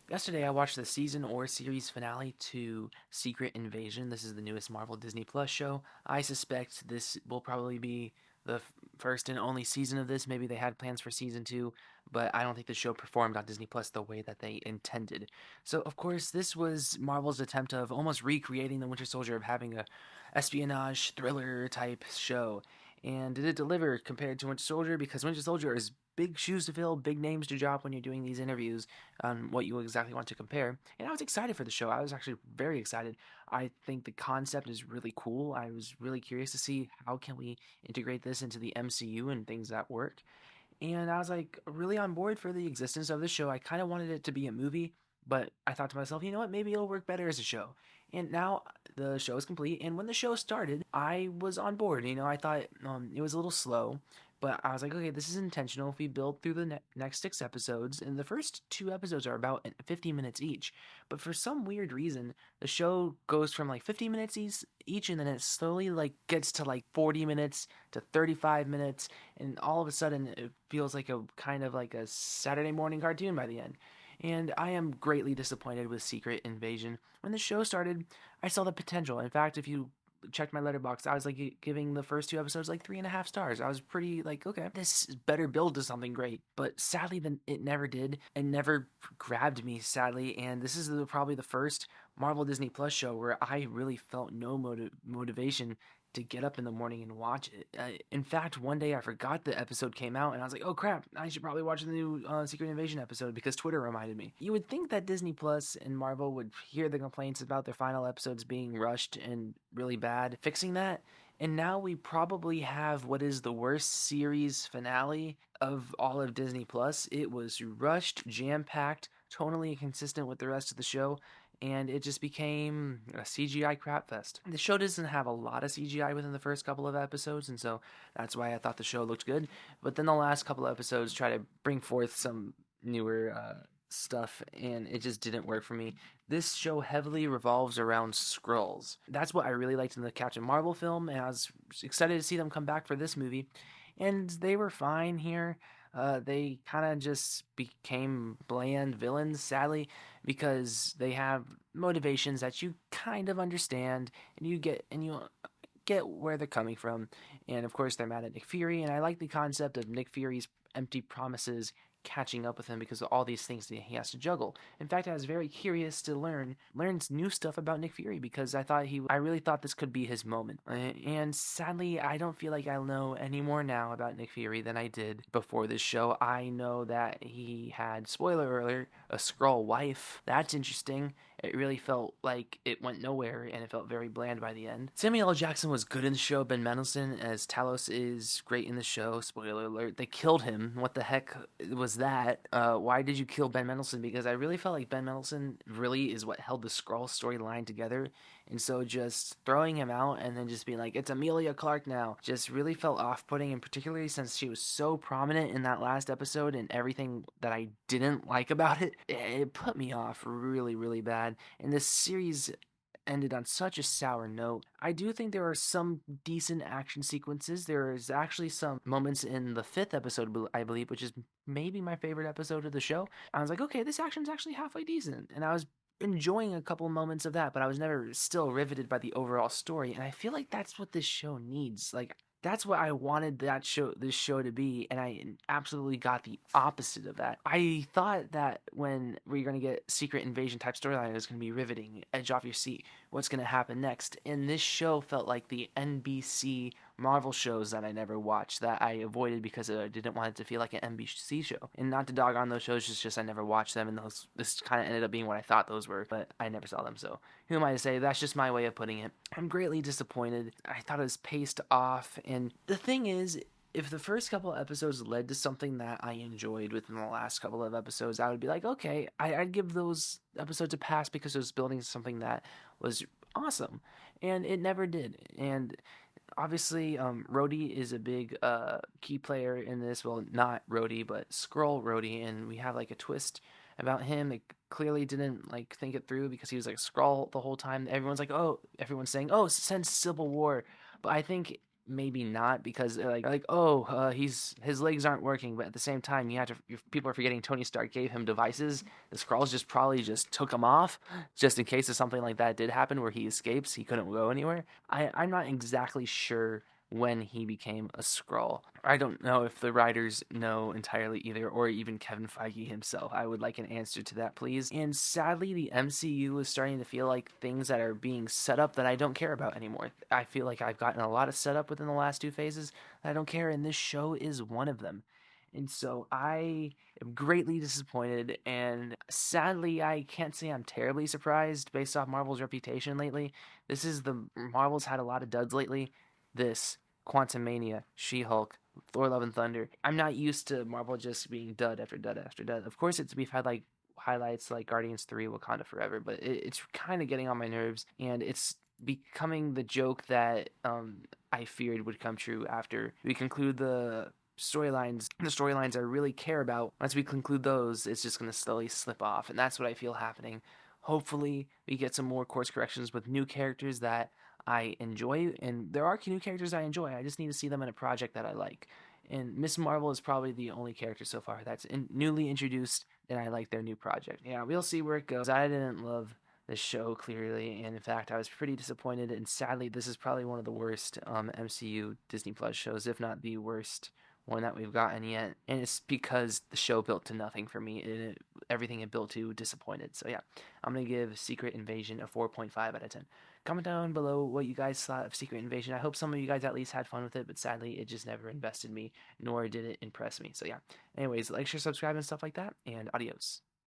Yesterday, I watched the season or series finale to Secret Invasion. This is the newest Marvel Disney Plus show. I suspect this will probably be the first and only season of this. Maybe they had plans for season two, but I don't think the show performed on Disney Plus the way that they intended. So, of course, this was Marvel's attempt of almost recreating the Winter Soldier, of having a espionage thriller type show. And did it deliver compared to Winter Soldier? Because Winter Soldier is big shoes to fill, big names to drop when you're doing these interviews on what you exactly want to compare. And I was excited for the show. I was actually very excited. I think the concept is really cool. I was really curious to see how can we integrate this into the MCU and things that work. And I was like really on board for the existence of the show. I kind of wanted it to be a movie, but I thought to myself, you know what, maybe it'll work better as a show. And now the show is complete. And when the show started, I was on board. I thought it was a little slow, but I was like, okay, this is intentional. If we build through the next 6 episodes, and the first 2 episodes are about 50 minutes each, but for some weird reason, the show goes from like 50 minutes each, and then it slowly like gets to like 40 minutes to 35 minutes, and all of a sudden it feels like a kind of like a Saturday morning cartoon by the end. And I am greatly disappointed with Secret Invasion. When the show started, I saw the potential. In fact, if you checked my letterbox, I was like giving the first 2 episodes like 3.5 stars. I was pretty like, okay, this better build to something great. But sadly, then it never did. It never grabbed me, sadly. And this is probably the first Marvel Disney Plus show where I really felt no motivation to get up in the morning and watch it. In fact, one day I forgot the episode came out, and I was like, "Oh crap! I should probably watch the new Secret Invasion episode," because Twitter reminded me. You would think that Disney Plus and Marvel would hear the complaints about their final episodes being rushed and really bad, fixing that. And now we probably have what is the worst series finale of all of Disney Plus. It was rushed, jam packed, tonally inconsistent with the rest of the show, and it just became a CGI crap fest. The show doesn't have a lot of CGI within the first couple of episodes, and so that's why I thought the show looked good. But then the last couple of episodes try to bring forth some newer stuff, and it just didn't work for me. This show heavily revolves around Skrulls. That's what I really liked in the Captain Marvel film, and I was excited to see them come back for this movie. And they were fine here. They kind of just became bland villains, sadly, because they have motivations that you kind of understand, and you get where they're coming from. And of course, they're mad at Nick Fury, and I like the concept of Nick Fury's empty promises catching up with him because of all these things that he has to juggle. In fact, I was very curious to learn new stuff about Nick Fury because I really thought this could be his moment. And sadly, I don't feel like I know any more now about Nick Fury than I did before this show. I know that he had, spoiler alert, a Skrull wife. That's interesting. It really felt like it went nowhere, and it felt very bland by the end. Samuel L. Jackson was good in the show. Ben Mendelsohn as Talos is great in the show. Spoiler alert: they killed him. What the heck was that? Why did you kill Ben Mendelsohn? Because I really felt like Ben Mendelsohn really is what held the Skrull storyline together, and so just throwing him out and then just being like, it's Amelia Clark now, just really felt off-putting, and particularly since she was so prominent in that last episode and everything that I didn't like about it put me off really, really bad. And this series ended on such a sour note. I do think there are some decent action sequences. There is actually some moments in the fifth episode, I believe, which is maybe my favorite episode of the show. I was like, okay, this action's actually halfway decent. And I was enjoying a couple moments of that, but I was never still riveted by the overall story. And I feel like that's what this show needs. Like, that's what I wanted this show to be, and I absolutely got the opposite of that. I thought that when we're gonna get Secret Invasion type storyline, it was gonna be riveting, edge off your seat. What's gonna happen next? And this show felt like the NBC Marvel shows that I never watched, that I avoided because I didn't want it to feel like an NBC show. And not to dog on those shows, just I never watched them, and this kind of ended up being what I thought those were, but I never saw them. So who am I to say? That's just my way of putting it. I'm greatly disappointed. I thought it was paced off, and the thing is, if the first couple of episodes led to something that I enjoyed within the last couple of episodes, I would be like, okay, I'd give those episodes a pass because it was building something that was awesome, and it never did. And obviously, Rhodey is a big key player in this. Well, not Rhodey, but Skrull Rhodey, and we have like a twist about him. They clearly didn't like think it through because he was like Skrull the whole time. Everyone's like, oh, everyone's saying, oh, since Civil War, but I think maybe not, because like, oh, his legs aren't working, but at the same time, people are forgetting Tony Stark gave him devices. The Skrulls just probably just took him off, just in case if something like that did happen where he escapes, he couldn't go anywhere. I'm not exactly sure when he became a Skrull. I don't know if the writers know entirely either, or even Kevin Feige himself. I would like an answer to that, please. And sadly, the MCU is starting to feel like things that are being set up that I don't care about anymore. I feel like I've gotten a lot of setup within the last two phases that I don't care, and this show is one of them. And so I am greatly disappointed, and sadly, I can't say I'm terribly surprised based off Marvel's reputation lately. Marvel's had a lot of duds lately. This, Quantumania, She-Hulk, Thor: Love and Thunder. I'm not used to Marvel just being dud after dud after dud. Of course, we've had like highlights like Guardians 3, Wakanda Forever, but it's kind of getting on my nerves, and it's becoming the joke that I feared would come true after we conclude the storylines I really care about. Once we conclude those, it's just going to slowly slip off, and that's what I feel happening. Hopefully, we get some more course corrections with new characters that I enjoy, and there are new characters I enjoy. I just need to see them in a project that I like. And Miss Marvel is probably the only character so far that's newly introduced, and I like their new project. Yeah, we'll see where it goes. I didn't love the show clearly, and in fact, I was pretty disappointed. And sadly, this is probably one of the worst MCU Disney Plus shows, if not the worst one that we've gotten yet. And it's because the show built to nothing for me, and everything it built to disappointed. So yeah, I'm gonna give Secret Invasion a 4.5 out of 10. Comment down below what you guys thought of Secret Invasion. I hope some of you guys at least had fun with it, but sadly, it just never invested me, nor did it impress me. So yeah. Anyways, like, share, subscribe, and stuff like that, and adios.